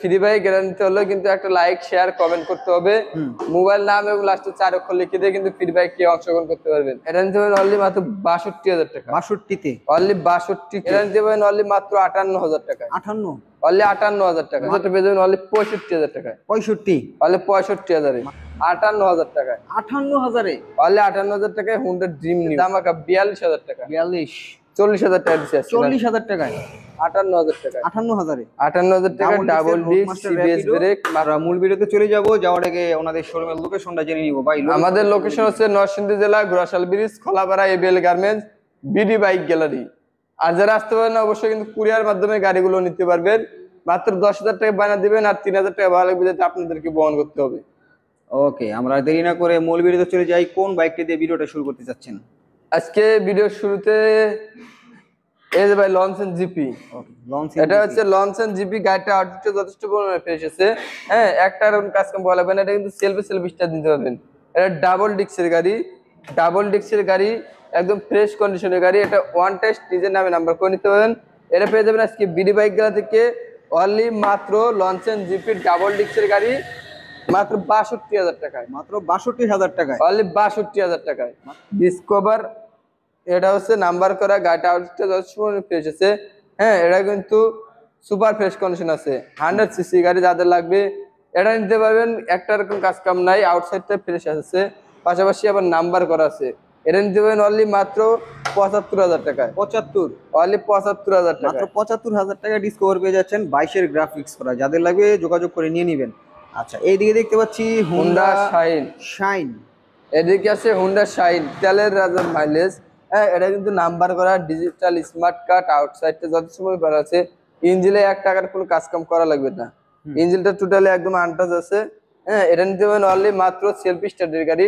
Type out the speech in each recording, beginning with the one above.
Free bike guarantee হলো কিন্তু একটা লাইক শেয়ার কমেন্ট করতে হবে, মোবাইল নাম এবং লাস্টে 4 অক্ষর লিখে দিয়ে কিন্তু ফ্রি বাইক কে অংশগ্রহণ করতে পারবেন। গ্যারান্টি পাবেন অনলি মাত্র 62,000 টাকা। 62 অনলি 62। গ্যারান্টি পাবেন অনলি মাত্র 58,000 টাকা। 58 অনলি 58,000 টাকা। যেটা পেয়ে যাবেন অনলি 65,000 টাকায়। 65 অনলি 65,000 এ 58,000 টাকায়। 58,000 এ অনলি 58,000 টাকায় হুন্ডা ড্রিম নিউ ধামাকা 42,000 টাকা। 42 40,000 টাকা দিচ্ছি। 40,000 টাকায় 58,000 টাকা। 58,000 এ 58,000 টাকা ডাবল ডিস্ক সিবিএস ব্রেক। আমরা মূল ভিডিওতে চলে যাব, যাওয়ার আগে ওনাদের শোরুমের লোকেশনটা জেনে নিব ভাই। আমাদের লোকেশন হচ্ছে নরসিংদী জেলা Ghorashal bridge, Kholapara ABL garments, BD bike gallery. আর যারা আসতে পারেন না অবশ্যই কিন্তু কুরিয়ার মাধ্যমে গাড়িগুলো নিতে পারবেন। মাত্র 10,000 টাকা বায়না দিবেন আর 3,000 টাকা ভাড়া লাগবে, যেটা আপনাদেরকে বহন করতে হবে। ওকে, আমরা দেরি না করে মূল ভিডিওতে চলে যাই। কোন বাইকটি দিয়ে ভিডিওটা শুরু করতে যাচ্ছেন? আজকে ভিডিওর শুরুতে এই যে ভাই লঞ্চন জিপি। এটা হচ্ছে লঞ্চন জিপি। গাড়িটা আউটফিটে যথেষ্ট পরিমাণে ফ্রেশ আছে। হ্যাঁ, একটা এরকম কাজ কাম বলা লাগবে না। এটা কিন্তু সেলফি স্টার্ট দিতে পারবেন। এটা ডাবল ডিস্কের গাড়ি, ডাবল ডিস্কের গাড়ি, একদম ফ্রেশ কন্ডিশনের গাড়ি। এটা ওয়ান টেস্ট নিজের নামে নাম্বার করে নিতে পারবেন। এটা পেয়ে যাবেন আজকে বিডি বাইক গেলা থেকে অনলি মাত্র লঞ্চন জিপি ডাবল ডিস্কের গাড়ি মাত্র 62,000 টাকায়। মাত্র 62,000 টাকায়। অনলি 62,000 টাকায়। ডিসকভার, এটা হচ্ছে নাম্বার করা। গাড়িটা আউটফিটে যথেষ্ট পরিমাণে ফ্রেশ আছে। হ্যাঁ, এটা কিন্তু সুপার ফ্রেশ কন্ডিশন আছে। 100 সিসি গাড়ি যাদের লাগবে এটা নিতে পারবেন। একটা এরকম কাজ কাম নাই, আউটসাইডটা ফ্রেশ আছে, পাশাপাশি আবার নাম্বার করা আছে। এটা নিতে পারবেন অনলি মাত্র 75,000 টাকায়। 75 অনলি 75,000 টাকা। মাত্র 75,000 টাকা ডিসকভার পেয়ে যাচ্ছেন। 22 এর গ্রাফিক্স করা, যাদের লাগবে যোগাযোগ করে নিয়ে নেবেন। আচ্ছা, এইদিকে দেখতে পাচ্ছি হুন্ডা শাইন। এদিকে আছে হুন্ডা শাইন, তেলের রাজা মাইলেজ। হ্যাঁ, এটা কিন্তু নাম্বার করা, ডিজিটাল স্মার্ট কার্ড, আউটসাইডটা যথেষ্ট সময় করা আছে। ইঞ্জিনে 1 টাকার কোনো কাজ কাম করা লাগবে না। ইঞ্জিনটা টোটালি একদম আনটাচ আছে। হ্যাঁ, এটা নিতে পারেন অনলি মাত্র সেলফি স্টার্টের গাড়ি।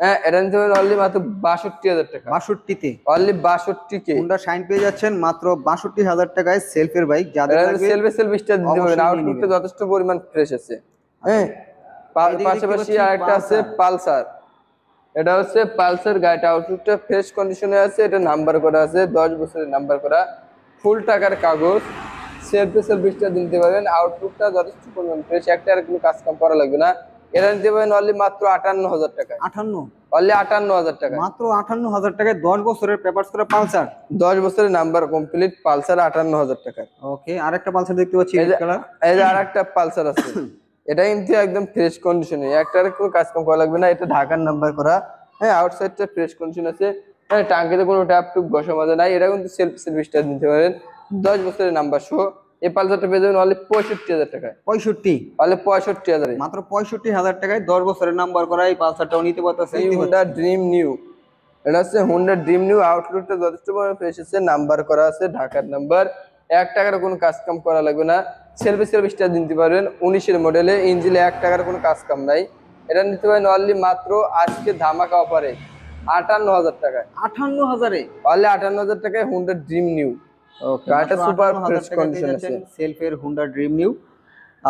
হ্যাঁ, এটা নিতে পারেন অনলি মাত্র 62,000 টাকা। 62 তে অনলি 62 কে হুন্ডা শাইন পেয়ে যাচ্ছেন মাত্র 62,000 টাকায়। সেলফের বাইক, যাদের লাগবে সেলফি স্টার্ট দিতে পারবেন। আউটলুকটা যথেষ্ট পরিমাণ ফ্রেশ আছে। হ্যাঁ, পাশাপাশি আরেকটা আছে পালসার। এটা হচ্ছে পালসার। গাড়িটা আউটলুকটা ফ্রেশ কন্ডিশনে আছে। এটা নাম্বার করা আছে, 10 বছরের নাম্বার করা, ফুল টাকার কাগজ। সেলফি স্টার্ট দিতে পারবেন। আউটলুকটা যথেষ্ট পরিমাণ ফ্রেশ, একটা আর কোনো কাজ কাম করা লাগবে না। এটা নিতে পারেন অনলি মাত্র 58,000 টাকা। 58 অনলি 58,000 টাকা। মাত্র 58,000 টাকায় 10 বছরের পেপারস করা পালসার। 10 বছরের নাম্বার কমপ্লিট পালসার 58,000 টাকা। ওকে, আরেকটা পালসার দেখতে পাচ্ছি রেড কালার। এই যে আরেকটা পালসার আছে। এটা কিন্তু একদম ফ্রেশ কন্ডিশনে, একটার কোনো কাজ কাম করা লাগবে না। এটা ঢাকার নাম্বার করা। হ্যাঁ, আউটসাইডটা ফ্রেশ কন্ডিশন আছে। হ্যাঁ, টাঙ্কিতে কোনো ট্যাপ টুপ ঘষা মাজা নাই। এটা কিন্তু সেলফি স্টার্ট নিতে পারেন। 10 বছরের নাম্বার সহ এই পালসারটা পেয়ে যাবেন অনলি 65,000 টাকায়। 65 অনলি 65,000 মাত্র 65,000 টাকায় 10 বছরের নাম্বার করা এই পালসারটাও নিতে পারতেছেন। Honda dream new. এটা হচ্ছে হুন্ডা ড্রিম নিউ। আউটলুকটা যথেষ্ট পরিমাণে ফ্রেশ আছে, নাম্বার করা আছে, ঢাকার নাম্বার। 1 টাকার কোনো কাজ কাম করা লাগবে না। সেলফি স্টার্ট দিতে পারবেন। 19-এর মডেলে, ইঞ্জিনে 1 টাকার কোনো কাজ কাম নাই। এটা নিতে পারেন অনলি মাত্র আজকে ধামাকা অফারে 58,000 টাকায়। 58,000 এ অনলি 58,000 টাকায় হুন্ডা ড্রিম নিউ। ওকে, গাড়িটা সুপার ফ্রেশ কন্ডিশন আছে। সেলফের হুন্ডা ড্রিম নিউ।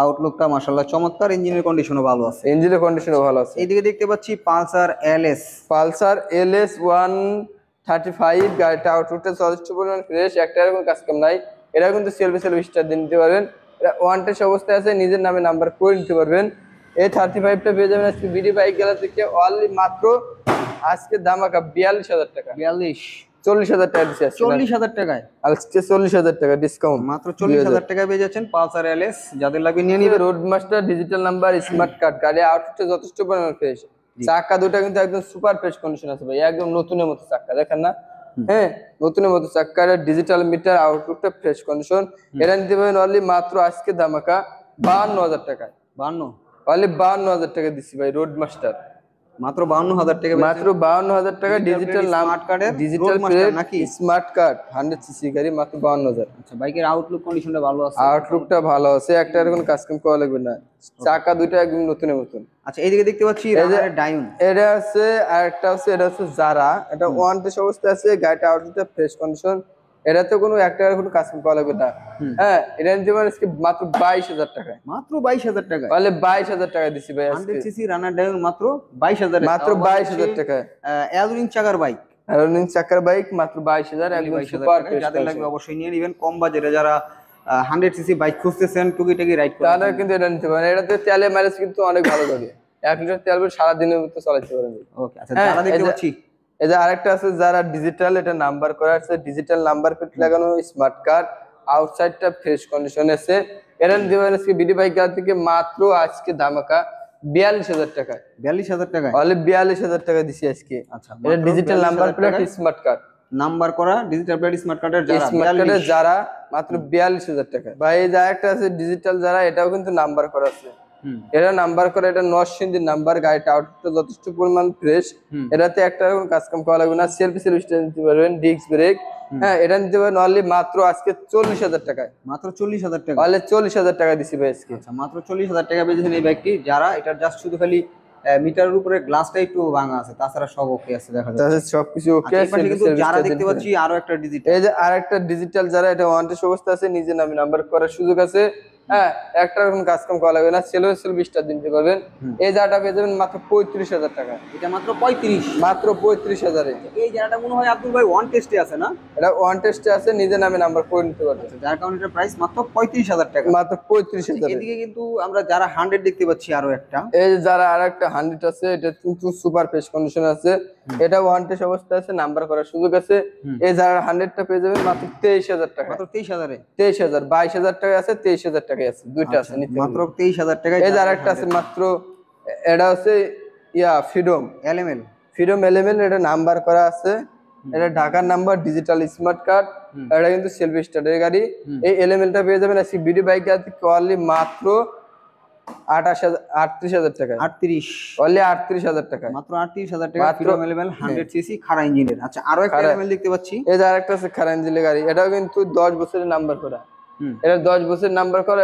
আউটলুকটা মাশাআল্লাহ চমৎকার, ইঞ্জিনের কন্ডিশনও ভালো আছে। ইঞ্জিনের কন্ডিশনও ভালো আছে। এইদিকে দেখতে পাচ্ছি পালসার এলএস। Pulsar LS 135। গাড়িটা আউটলুকটা যথেষ্ট পরিমাণ ফ্রেশ, একটা এরকম কাজ কাম নাই। এটা কিন্তু সেলফি স্টার্ট দিয়ে নিতে পারবেন। এটা ওয়ান টেস্ট অবস্থায় আছে, নিজের নামে নাম্বার করে নিতে পারবেন। এই 35টা পেয়ে যাবেন আজকে বিডি বাইক গেলা থেকে অনলি মাত্র আজকে ধামাকা 42,000 টাকা। 40,000 টাকা দিচ্ছে। 40,000 টাকায় আজকে 40,000 টাকা ডিসকাউন্ট। মাত্র 40,000 টাকায় পেয়ে যাচ্ছেন পালসার এলএস, যাদের লাগবে নিয়ে নিবে। Road master digital number smart card. গাড়ি আউটফিটটা যথেষ্ট পরিমাণ ফ্রেশ। চাকা দুটো কিন্তু একদম সুপার ফ্রেশ কন্ডিশন আছে ভাই, একদম নতুনের মতো চাকা, দেখেন না? হ্যাঁ, নতুনের মতো চাকা। ডিজিটাল মিটার, আউটলুকটা ফ্রেশ কন্ডিশন। এটা নিতে পারেন অনলি মাত্র আজকে ধামাকা 52,000 টাকায়। 52 অনলি 52,000 টাকা দিচ্ছি ভাই রোড মাস্টার। মাত্র 52,000 টাকা। মাত্র 52,000 টাকা। ডিজিটাল স্মার্ট কার্ডের ডিজিটাল নাকি স্মার্ট কার্ড 100 সিসি গাড়ি মাত্র 52,000। আচ্ছা, বাইকের আউটলুক কন্ডিশনটা ভালো আছে। আউটলুকটা ভালো আছে, একটা এরকম কাজ কাম করা লাগবে না। চাকা দুটো একদম নতুনের মতন। আচ্ছা, এইদিকে দেখতে পাচ্ছি রানারের ডায়ন। এটা আছে আরেকটা আছে, এটা হচ্ছে জারা। এটা ওয়ান টেস্ট অবস্থায় আছে। গাড়িটা আউটলুকটা ফ্রেশ কন্ডিশন। এটাতে কোনো একটা কোনো কাজ কাম করা লাগবে না। হ্যাঁ, এটা নিতে পারেন আজকে মাত্র 22,000 টাকায়। মাত্র 22,000 টাকা। তাহলে 22,000 টাকা দিছি ভাই আজকে। 100 সিসি রানার ডায়ন মাত্র 22,000। মাত্র 22,000 টাকায়। অ্যালুমিনিয়াম চাকার বাইক, অ্যালুমিনিয়াম চাকার বাইক মাত্র 22,000। একদম সুপার ফ্রেশ। যাদের লাগবে অবশ্যই নিয়ে নেবেন। কম বাজেটে যারা 100 সিসি বাইক খুঁজতেছেন, টুকিটাকি রাইড করেন, তাহলে কিন্তু এটা নিতে পারেন। এটাতে তেলের মাইলেজ কিন্তু অনেক ভালো যাবে, 1 লিটার তেল সারাদিনের মতো চালাতে পারেন। ওকে আচ্ছা, হ্যাঁ, যারা দেখতে পাচ্ছি এই যে আরেকটা আছে যারা ডিজিটাল, এটা নাম্বার করা আছে, ডিজিটাল নাম্বার প্লেট লাগানো, স্মার্ট কার্ড, আউটসাইডটা ফ্রেশ কন্ডিশন আছে। এটা নিতে পারেন আজকে বিডি বাইক থেকে মাত্র আজকে ধামাকা 42,000 টাকায়। 42,000 টাকায়? অনলি 42,000 টাকা দিছি আজকে। আচ্ছা, এটা digital number plate smart card, number করা ডিজিটাল প্লেট স্মার্ট কার্ডের যারা স্মার্ট কার্ডের যারা মাত্র 42,000 টাকা। ভাই এই যে একটা আছে ডিজিটাল যারা, এটাও কিন্তু নাম্বার করা আছে। এটা নাম্বার করে, এটা নরসিংদীর নাম্বার, গাড়িটা আউটপুটটা যথেষ্ট পরিমাণ ফ্রেশ। এটাতে একটা কোনো কাজ কাম করা লাগবে না, সেলফি স্টার্ট নিতে পারবেন, ডিস্ক ব্রেক। হ্যাঁ, এটা নিতে পারবেন অনলি মাত্র আজকে 40,000 টাকায়। মাত্র 40,000 টাকা? অনলি 40,000 টাকা দিছি ভাই আজকে। আচ্ছা, মাত্র 40,000 টাকা পেয়েছেন এই বাইকটি। যারা এটা জাস্ট শুধু খালি মিটারের উপরে গ্লাসটা একটু ভাঙা আছে, তাছাড়া সব ওকে আছে, দেখা যাচ্ছে সবকিছু ওকে আছে। কিন্তু যারা দেখতে পাচ্ছি আরো একটা ডিজিটাল, এই যে আরেকটা ডিজিটাল যারা, এটা ওয়ান টেস্ট অবস্থা আছে, নিজে নামে নাম্বার করার সুযোগ আছে। হ্যাঁ, একটা কোনো কাজ কাম করা লাগবে না, সেলফি স্টার্ট দিতে পারবেন। এই জায়গাটা পেয়ে যাবেন মাত্র 35,000 টাকা। এটা মাত্র 35? মাত্র 35,000। এই জায়গাটা মনে হয় আব্দুল ভাই ওয়ান টেস্টে আছে না? এটা ওয়ান টেস্টে আছে, নিজে নামে নাম্বার করে নিতে পারবেন, যার কারণে এটা প্রাইস মাত্র 35,000 টাকা। মাত্র 35,000। এদিকে কিন্তু আমরা যারা 100 দেখতে পাচ্ছি আরো একটা, এই যে যারা আরেকটা 100 আছে, এটা কিন্তু সুপার ফ্রেশ কন্ডিশন আছে, এটা ওয়ান টেস্ট অবস্থা আছে, নাম্বার করার সুযোগ আছে। এই যারা 100টা পেয়ে যাবেন মাত্র 23,000 টাকা। মাত্র 23,000 এ? 23,000, 22,000 টাকা আছে, 23,000 টাকা আছে, দুইটা আছে নিতে মাত্র 23,000 টাকায়। এই যে আরেকটা আছে মাত্র, এটা হচ্ছে ফ্রিডম এলএমএল। ফ্রিডম এলিমেন্ট, এটা নাম্বার করা আছে, এটা ঢাকার নাম্বার, ডিজিটাল স্মার্ট কার্ড, এটা কিন্তু সেলফি স্টার্টের গাড়ি। এই এলিমেন্টটা পেয়ে যাবেন আজকে বিডি বাইক অনলি মাত্র 38,000 টাকা। 38? অনলি 38,000 টাকা, মাত্র 38,000 টাকা। ফ্রিডম এলএমএল 100 সিসি খাড়া ইঞ্জিনের। আচ্ছা, আরো একটা এলএমএল দেখতে পাচ্ছি। এই যে আরেকটা আছে খাড়া ইঞ্জিনের গাড়ি, এটাও কিন্তু 10 বছরের নাম্বার করা। এটা 10 বছরের নাম্বার করা,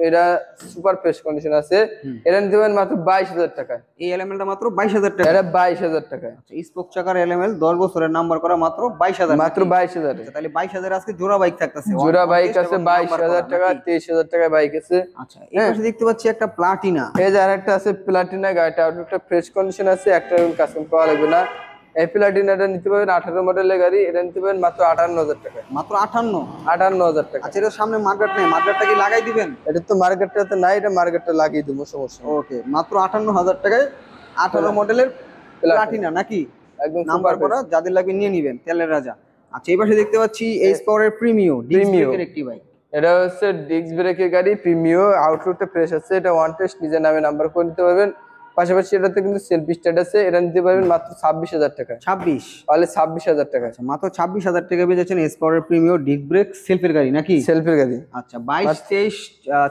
এটা সুপার ফ্রেশ কন্ডিশন আছে। এটা নিতে পারেন মাত্র 22,000 টাকা। এই এলএমএলটা মাত্র 22,000 টাকা? এটা 22,000 টাকা। আচ্ছা, স্পোক চাকার এলএমএল 10 বছরের নাম্বার করা, মাত্র 22,000? মাত্র 22,000। তাহলে 22,000 আজকে জোড়া বাইক থাকতেছে। জোড়া বাইক আছে 22,000 টাকা, 23,000 টাকা বাইক আছে। আচ্ছা, এই পাশে দেখতে পাচ্ছি একটা প্লাটিনা। এই যে আরেকটা আছে প্লাটিনা, গাড়িটা আউটলুকটা ফ্রেশ কন্ডিশন আছে, একটা কাস্টম পাওয়া লাগবে না। এই প্লাটিনাটা নিতে পারবেন 18 মডেলের গাড়ি, এটা নিতে পারবেন মাত্র 58,000 টাকা। মাত্র 58? 58,000 টাকা। আচ্ছা, এর সামনে মার্কেট নেই, মার্কেটটা কি লাগাই দিবেন? এটা তো মার্কেটটাতে নাই, এটা মার্কেটটা লাগিয়ে দেবো, সমস্যা নেই। ওকে, মাত্র 58,000 টাকায় 18 মডেলের প্লাটিনা নাকি? একদম নাম্বার করা, যাদের লাগবে নিয়ে নিবেন, তেলের রাজা। আচ্ছা, এই পাশে দেখতে পাচ্ছি এইচ পাওয়ারের প্রিমিও একটি বাইক। এটা হচ্ছে ডিস্ক ব্রেকের গাড়ি, প্রিমিও, আউটলুকটা ফ্রেশ আছে, এটা ওয়ান টেস্ট, নিজের নামে নাম্বার করে নিতে পারবেন। পাশাপাশি এটাতে কিন্তু সেলফি স্টার্ট আছে, এটা নিতে পারবেন মাত্র 26,000 টাকা। 26? তাহলে 26,000 টাকা। আচ্ছা, মাত্র 26,000 টাকা পেয়ে যাচ্ছেন এইচ পাওয়ারের প্রিমিও ডিস্ক ব্রেক সেলফের গাড়ি নাকি? সেলফের গাড়ি। আচ্ছা, 22, 23,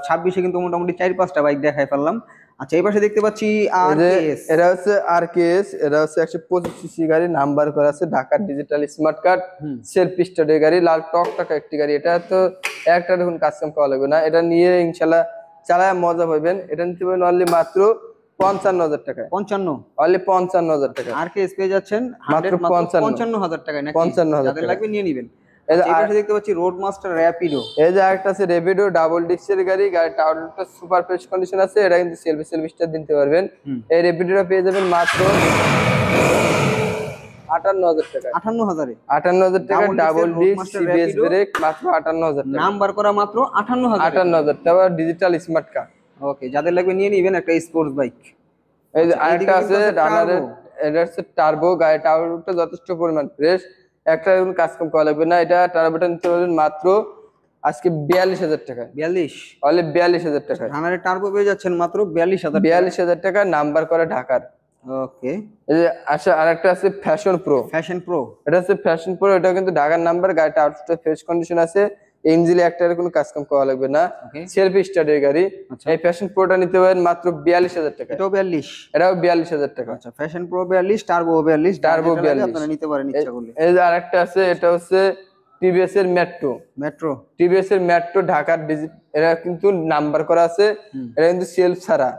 26-এ কিন্তু মোটামুটি 4-5টা বাইক দেখাই ফেললাম। আচ্ছা, এই পাশে দেখতে পাচ্ছি আরকেএস। এটা হচ্ছে আরকেএস, এটা হচ্ছে 125 সিসি গাড়ি, নাম্বার করা আছে, ঢাকার ডিজিটাল স্মার্ট কার্ড, সেলফ স্টার্টের গাড়ি, লাল টক টাকা একটি গাড়ি। এটা তো একটা দেখুন কাস্টম পাওয়া লাগবে না, এটা নিয়ে ইনশাল্লাহ চালায় মজা পাবেন। এটা নিতে পারবেন অনলি মাত্র 55,000 টাকা। 55? অনলি 55,000 টাকা। আরকেএস পেয়ে যাচ্ছেন মাত্র 55,000 টাকায় নাকি? 55,000 যাদের লাগবে নিয়ে নেবেন। এই পাশে দেখতে পাচ্ছি রোড মাস্টার র‍্যাপিডো। এই যে আরেকটা আছে রেপিডো, ডাবল ডিস্কের গাড়ি, গাড়িটা আউটলুকটা সুপার ফ্রেশ কন্ডিশন আছে, এটা কিন্তু সেলফি স্টার্ট দিতে পারবেন। এই রেপিডোটা পেয়ে যাবেন মাত্র 58,000 টাকা। 58,000 এ? 58,000 টাকা, ডাবল ডিস্ক, সিবিএস ব্রেক, মাত্র 58,000 টাকা। নাম্বার করা মাত্র 58,000? 58,000 টাকা, ডিজিটাল স্মার্ট কার্ড। ওকে, যাদের লাগবে নিয়ে নেবেন একটা স্পোর্টস বাইক। এই যে আরেকটা আছে রানারের, এটা হচ্ছে টার্বো, গাড়িটা আউটলুকটা যথেষ্ট পরিমাণ ফ্রেশ, একটা কাস্টম করা লাগবে না। এটা টার্বোটা নিতে পারবেন মাত্র আজকে 42,000 টাকা। 42? অনলি 42,000 টাকা। রানারের টার্বো পেয়ে যাচ্ছেন মাত্র 42,000? 42,000 টাকা, নাম্বার করা ঢাকার। ওকে, এই যে আচ্ছা আরেকটা আছে ফ্যাশন প্রো। Fashion pro? এটা হচ্ছে ফ্যাশন প্রো, এটা কিন্তু ঢাকার নাম্বার, গাড়িটা আউটলুকটা ফ্রেশ কন্ডিশন আছে, ইঞ্জিনে একটা কোনো কাস্টম করা লাগবে না, সেলফি স্টার্টের গাড়ি। এই ফ্যাশন প্রোটা নিতে পারেন মাত্র 42,000 টাকা। এটাও 42? এটাও 42,000 টাকা। আচ্ছা, ফ্যাশন প্রো 42, টার্বো 42, টার্বো 42 আপনারা নিতে পারেন ইচ্ছা করলে। এই যে আরেকটা আছে, এটা হচ্ছে টিভিএস এর মেট্রো। মেট্রো? টিভিএস এর মেট্রো, ঢাকার এটা কিন্তু নাম্বার করা আছে, এটা কিন্তু সেলফ ছাড়া।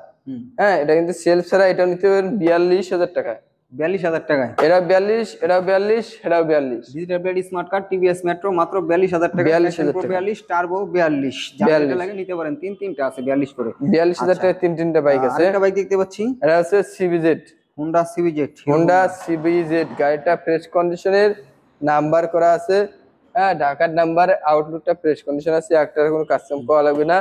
হ্যাঁ, এটা কিন্তু সেলফ ছাড়া, এটা নিতে পারেন 42,000 টাকা। 42,000 টাকায়? এটা 42, এটাও 42, এটাও 42। Digital plate smart card TVS metro মাত্র 42,000 টাকা। 42,000 টাকা। 42, টার্বো 42, যাদের লাগে নিতে পারেন। তিনটা আছে 42 করে। 42,000 টাকা তিনটা বাইক আছে। আরেকটা বাইক দেখতে পাচ্ছি, এটা হচ্ছে CBZ, Honda CBZ. Honda CBZ, গাড়িটা ফ্রেশ কন্ডিশনের, নাম্বার করা আছে, হ্যাঁ ঢাকার নাম্বার, আউটলুকটা ফ্রেশ কন্ডিশন আছে, একটার কোনো কাস্টম করা লাগবে না।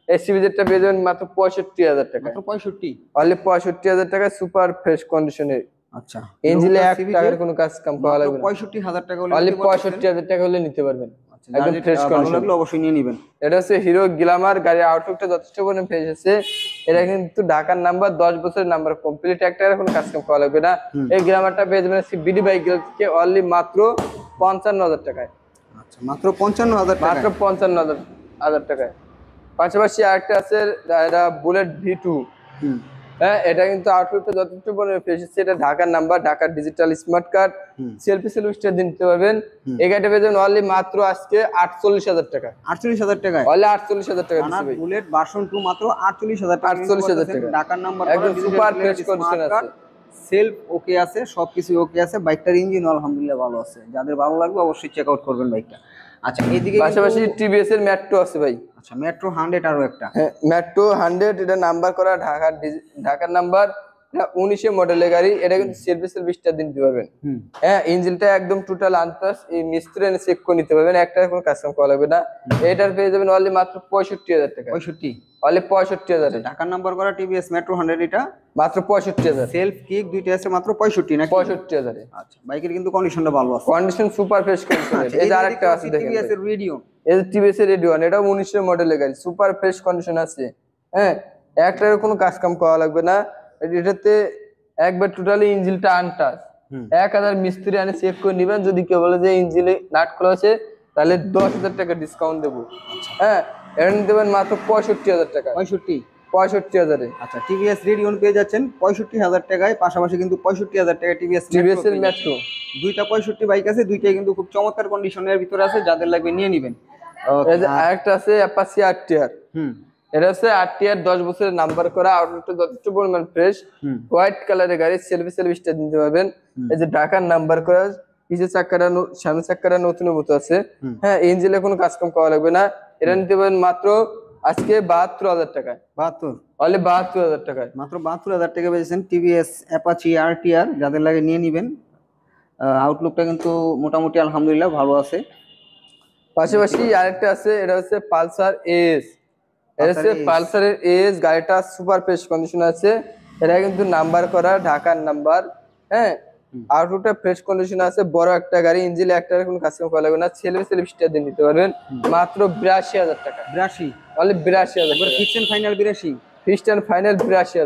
এসিবিজেডটা পেয়ে যাবেন মাত্র 65,000 টাকা, মাত্র 65। অনলি 65,000 টাকা, সুপার ফ্রেশ কন্ডিশনের। আচ্ছা, ইঞ্জিনে Honda 1 CBJ টাকার কোনো কাজ কাম করা লাগবে না, 65,000 টাকা হলে অনলি নিতে পারবেন। 65,000 টাকা হলে নিতে পারবেন, আচ্ছা, একদম যাদের ফ্রেশ ভালো কন্ডিশন। লাগলো অবশ্যই নিয়ে নেবেন। এটা হচ্ছে হিরো গ্ল্যামার, গাড়ির আউটলুকটা যথেষ্ট পরিমাণে ফ্রেশ আছে। এটা কিন্তু ঢাকার নাম্বার, 10 বছরের নাম্বার কমপ্লিট, একটা কোনো কাজ কাম করা লাগবে না। এই গ্ল্যামারটা পেয়ে যাবেন বিডি বাইক থেকে অনলি মাত্র 55,000 টাকায়। আচ্ছা, মাত্র 55,000 টাকা। মাত্র 55,000 টাকায়। পাশাপাশি আরেকটা আছে, এটা বুলেট V2। হ্যাঁ, এটা কিন্তু আউটলুকটা যথেষ্ট পরিমাণে ফ্রেশ আছে। এটা ঢাকার নাম্বার, ঢাকার digital smart card, selfie star দিতে পারবেন। এই গাড়িটা পেয়ে যাবেন অনলি মাত্র আজকে 48,000 টাকা। 48,000 টাকায় অনলি 48,000 টাকা দিচ্ছি ভাই। বুলেট ভার্সন 2 মাত্র 48,000 টাকা। 48,000 টাকা। ঢাকার নাম্বার, একদম সুপার ফ্রেশ কন্ডিশন আছে, সেলফ ওকে আছে, সবকিছু ওকে আছে। বাইকটার ইঞ্জিন আলহামদুলিল্লাহ ভালো আছে। যাদের ভালো লাগবে অবশ্যই চেক আউট করবেন বাইকটা। আচ্ছা, এইদিকে পাশাপাশি টিভিএস এর মেট্রো আছে ভাই। আচ্ছা, মেট্রো 100 আরো একটা। হ্যাঁ, মেট্রো 100, এটা নাম্বার করা ঢাকার নাম্বার, এটা 19 মডেলের গাড়ি। এটা কিন্তু সেলফি স্টার দিতে পারবেন। হ্যাঁ, ইঞ্জিনটা একদম টোটাল আনটাচ, এই মিস্ত্রি এনে চেক করে নিতে পারবেন, একটা কোনো কাস্টম করা লাগবে না। এটার পেয়ে যাবেন অনলি মাত্র 65,000 টাকা। 65? অনলি 65,000। ঢাকার নাম্বার করা টিভিএস মেট্রো 100, এটা মাত্র 65,000। সেলফ কিক দুইটা আছে, মাত্র 65 নাকি? 65,000। আচ্ছা, বাইকের কিন্তু কন্ডিশনটা ভালো আছে, কন্ডিশন সুপার ফ্রেশ কন্ডিশন। এই যে আরেকটা আছে দেখেন টিভিএস এর রেডিয়ন। এই যে টিভিএস এর রেডিওন, এটা 19 মডেলের গাড়ি, সুপার ফ্রেশ কন্ডিশন আছে। হ্যাঁ, একটার কোনো কাজ কাম করা লাগবে না। এটাতে একবার টোটালি ইঞ্জিনটা আনটাচ, 1000 মিস্ত্রি আনে চেক করে নিবেন। যদি কেউ বলে যে ইঞ্জিনে নাট খোলা আছে, তাহলে 10,000 টাকা ডিসকাউন্ট দেবো। হ্যাঁ, এটা নিতে পারেন মাত্র 65,000 টাকা। 65,000-এ। আচ্ছা, টিভিএস রেডিয়ন পেয়ে যাচ্ছেন 65,000 টাকায়। পাশাপাশি কিন্তু 65,000 টাকা টিভিএস এর মেট্রো। দুইটা 65 বাইক আছে, দুইটাই কিন্তু খুব চমৎকার কন্ডিশনের ভিতরে আছে। যাদের লাগবে নিয়ে নেবেন। এই যে আরেকটা আছে অ্যাপাচি আরটিআর। এটা হচ্ছে আরটিআর 10 বছরের নাম্বার করা, আউটলুকটা যথেষ্ট পরিমাণ ফ্রেশ, হোয়াইট কালারের গাড়ি, সেলফি স্টার দিতে পারবেন। এই যে ঢাকার নাম্বার করা, পিছের চাকাটা সামনে চাকাটা নতুনের মতো আছে। হ্যাঁ, ইঞ্জিনে কোনো কাজ কাম করা লাগবে না। এটা নিতে পারেন মাত্র আজকে 72,000 টাকায়। 72? অনলি 72,000 টাকায়। মাত্র 72,000 টাকা পেয়েছেন টিভিএস অ্যাপাচি আরটিআর। যাদের লাগে নিয়ে নেবেন। আউটলুকটা কিন্তু মোটামুটি আলহামদুলিল্লাহ ভালো আছে। পাশাপাশি আরেকটা আছে, এটা হচ্ছে পালসার এস। এটা হচ্ছে পালসারের এস, গাড়িটা সুপার ফ্রেশ কন্ডিশন আছে। এটা কিন্তু নাম্বার করা, ঢাকার নাম্বার। হ্যাঁ, আউটলুকটা ফ্রেশ কন্ডিশন আছে, বড় একটা গাড়ি, ইঞ্জিনে একটা কোনো কাস্টমার করা লাগবে না, সেলফি স্টার দিয়ে নিতে পারবেন মাত্র 82,000 টাকা। 82? Only 82,000। Fix and final 82? Fixed and final 82,000।